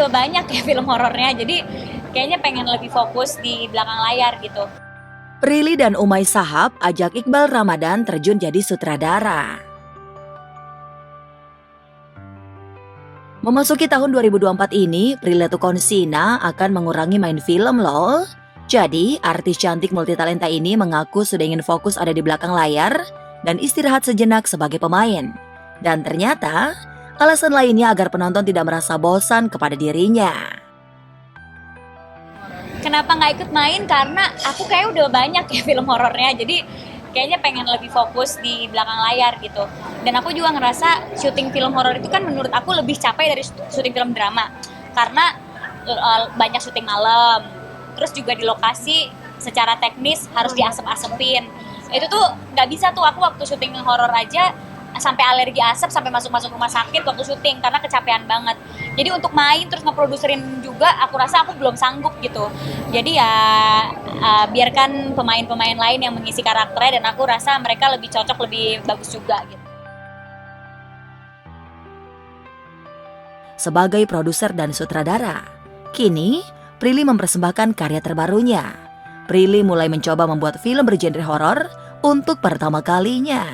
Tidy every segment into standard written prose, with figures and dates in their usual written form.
udah banyak ya film horornya, jadi kayaknya pengen lebih fokus di belakang layar gitu. Prilly dan Umay Shahab ajak Iqbal Ramadan terjun jadi sutradara. Memasuki tahun 2024 ini, Prilly Latuconsina akan mengurangi main film loh. Jadi, artis cantik multitalenta ini mengaku sudah ingin fokus ada di belakang layar dan istirahat sejenak sebagai pemain. Dan ternyata, alasan lainnya agar penonton tidak merasa bosan kepada dirinya. Kenapa nggak ikut main? Karena aku kayak udah banyak ya film horornya, jadi kayaknya pengen lebih fokus di belakang layar gitu. Dan aku juga ngerasa syuting film horor itu kan menurut aku lebih capek dari syuting film drama, karena banyak syuting malam, terus juga di lokasi secara teknis harus diasep-asepin. Itu tuh nggak bisa tuh, aku waktu syuting horor aja sampai alergi asap, sampai masuk rumah sakit waktu syuting karena kecapean banget. Jadi untuk main terus ngeproduserin juga aku rasa aku belum sanggup gitu. Jadi ya biarkan pemain-pemain lain yang mengisi karakternya, dan aku rasa mereka lebih cocok, lebih bagus juga gitu. Sebagai produser dan sutradara, kini Prilly mempersembahkan karya terbarunya. Prilly mulai mencoba membuat film bergenre horor untuk pertama kalinya.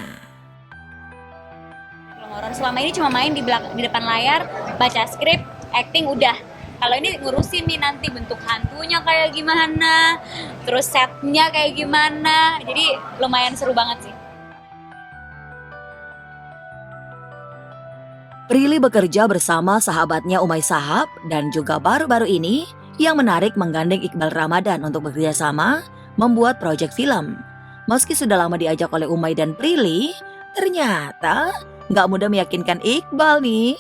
Film horor selama ini cuma main di depan layar, baca skrip, acting udah. Kalau ini ngurusin nih nanti bentuk hantunya kayak gimana, terus setnya kayak gimana, jadi lumayan seru banget sih. Prilly bekerja bersama sahabatnya Umay Shahab dan juga baru-baru ini yang menarik menggandeng Iqbal Ramadan untuk bekerja sama membuat proyek film. Meski sudah lama diajak oleh Umay dan Prilly, ternyata nggak mudah meyakinkan Iqbal nih.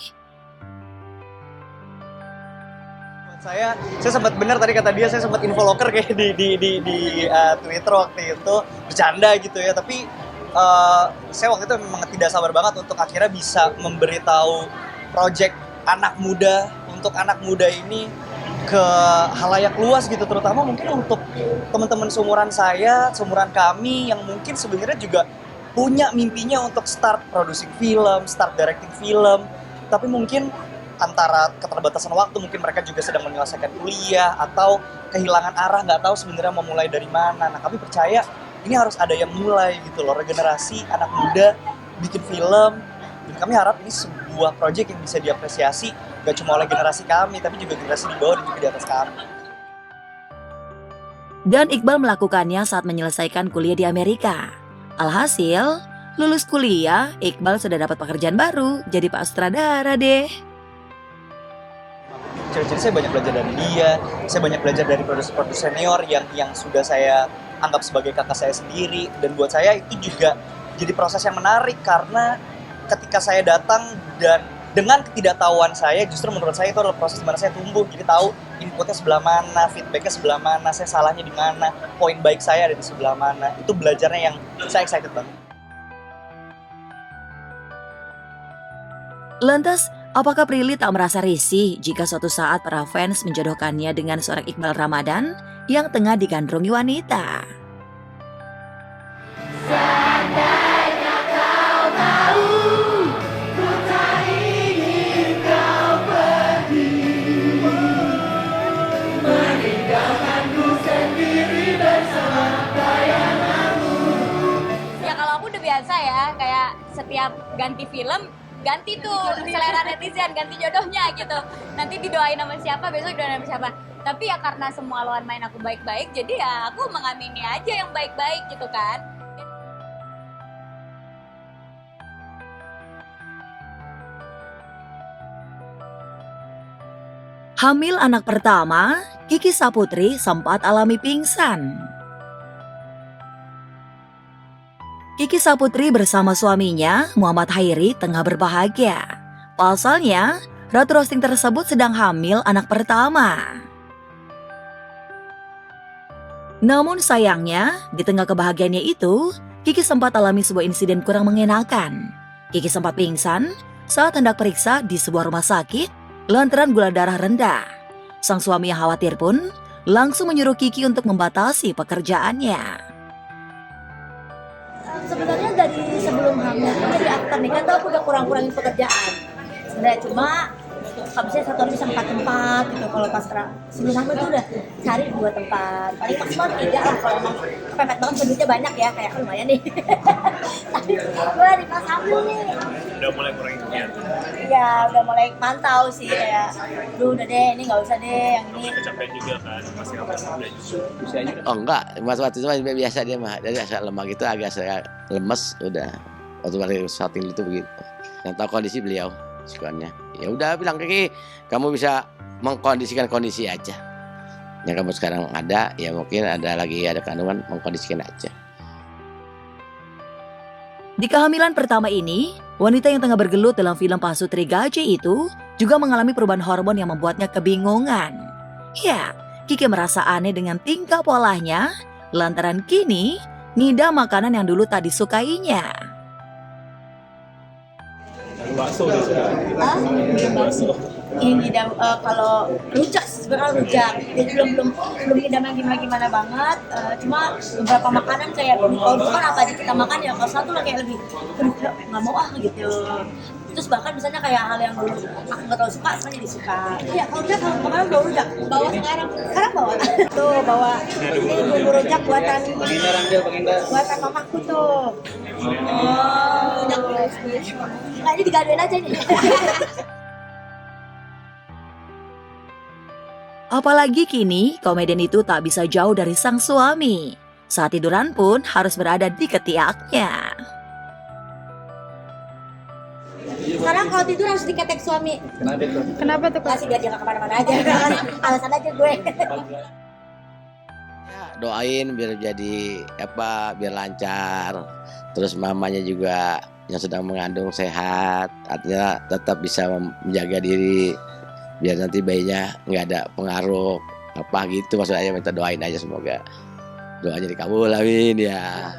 Saya sempat benar tadi kata dia, saya sempat infoloker kayak di Twitter waktu itu bercanda gitu ya, tapi saya waktu itu memang tidak sabar banget untuk akhirnya bisa memberitahu project anak muda untuk anak muda ini ke halayak luas gitu, terutama mungkin untuk teman-teman seumuran saya, seumuran kami yang mungkin sebenarnya juga punya mimpinya untuk start producing film, start directing film, tapi mungkin antara keterbatasan waktu, mungkin mereka juga sedang menyelesaikan kuliah atau kehilangan arah, nggak tahu sebenarnya mau mulai dari mana. Nah, kami percaya ini harus ada yang mulai gitu loh, regenerasi anak muda bikin film. Dan kami harap ini sebuah proyek yang bisa diapresiasi gak cuma oleh generasi kami, tapi juga generasi di bawah dan juga di atas kami. Dan Iqbal melakukannya saat menyelesaikan kuliah di Amerika. Alhasil, lulus kuliah, Iqbal sudah dapat pekerjaan baru jadi Pak Sutradara deh. Jadi saya banyak belajar dari dia, saya banyak belajar dari produser-produser senior yang sudah saya anggap sebagai kakak saya sendiri. Dan buat saya itu juga jadi proses yang menarik, karena ketika saya datang dan dengan ketidaktahuan saya, justru menurut saya itu adalah proses dimana saya tumbuh. Jadi tahu inputnya sebelah mana, feedbacknya sebelah mana, saya salahnya di mana, poin baik saya ada di sebelah mana. Itu belajarnya yang saya excited banget. Lantas, apakah Prilly tak merasa risih jika suatu saat para fans menjodohkannya dengan seorang Iqbal Ramadan yang tengah digandrungi wanita? Ya kalau aku udah biasa ya, kayak setiap ganti film, ganti tuh selera netizen, ganti jodohnya gitu. Nanti didoain sama siapa, besok didoain sama siapa. Tapi ya karena semua lawan main aku baik-baik, jadi ya aku mengamini aja yang baik-baik gitu kan. Hamil anak pertama, Kiki Saputri sempat alami pingsan. Kiki Saputri bersama suaminya, Muhammad Hairi, tengah berbahagia. Pasalnya, ratu roasting tersebut sedang hamil anak pertama. Namun sayangnya, di tengah kebahagiaannya itu, Kiki sempat alami sebuah insiden kurang mengenakan. Kiki sempat pingsan saat hendak periksa di sebuah rumah sakit lantaran gula darah rendah. Sang suami yang khawatir pun langsung menyuruh Kiki untuk membatasi pekerjaannya. Sebenarnya dari sebelum hamil itu jadi aktor nih, kan tuh aku udah kurang-kurangin pekerjaan sebenarnya, cuma habisnya satu hari bisa 4 tempat gitu. Kalau pas sebelum hamil tuh udah cari 2 tempat, paling maksimal 3 lah kalau emang kepepet banget, duitnya banyak ya, kayak lumayan nih. Tapi gue di pas hamil nih Udah mulai kurang kegiatan. ya udah mulai mantau sih, kayak duh udah deh ini nggak usah deh yang ini. Kecapean juga kan, masih awal muda juga. Usianya Oh enggak, waktu itu mah biasa dia mah. Dari asal lemak itu agak saya lemes udah. Waktu balik shooting itu begitu. Yang tahu kondisi beliau sukanya. Ya udah bilang Kiki, kamu bisa mengkondisikan kondisi aja. Yang kamu sekarang ada, ya mungkin ada kandungan, mengkondisikan aja. Di kehamilan pertama ini, wanita yang tengah bergelut dalam film Pasutri Gaje itu juga mengalami perubahan hormon yang membuatnya kebingungan. Ya, Kiki merasa aneh dengan tingkah polanya, lantaran kini ngidam makanan yang dulu tak disukainya. bakso deh sekarang. Ah, bakso. Ini kalau rujak sebenarnya rujak. Jadi belum ngidam yang gimana banget. Cuma beberapa makanan kayak kalau dulu kan apa aja kita makan ya, kalau satu lah kayak lebih nggak mau gitu. Terus bahkan misalnya kayak hal yang dulu aku nggak terlalu suka, sekarang jadi suka. Iya, kalau rujak kalau kemarin bawa rujak, bawa sekarang bawa. Tuh bawa ini bumbu rujak buatan mamaku tuh. Oh, nah ini digaduin aja nih. Apalagi kini, komedian itu tak bisa jauh dari sang suami. Saat tiduran pun harus berada di ketiaknya. Sekarang kalau tidur harus diketek suami. Kenapa tuh? Kasih biar dia nggak kemana-mana aja. Alasan aja gue. Ya, doain biar jadi biar lancar. Terus mamanya juga yang sedang mengandung sehat, artinya tetap bisa menjaga diri biar nanti bayinya nggak ada pengaruh gitu, maksudnya minta doain aja semoga doanya dikabul, amin ya.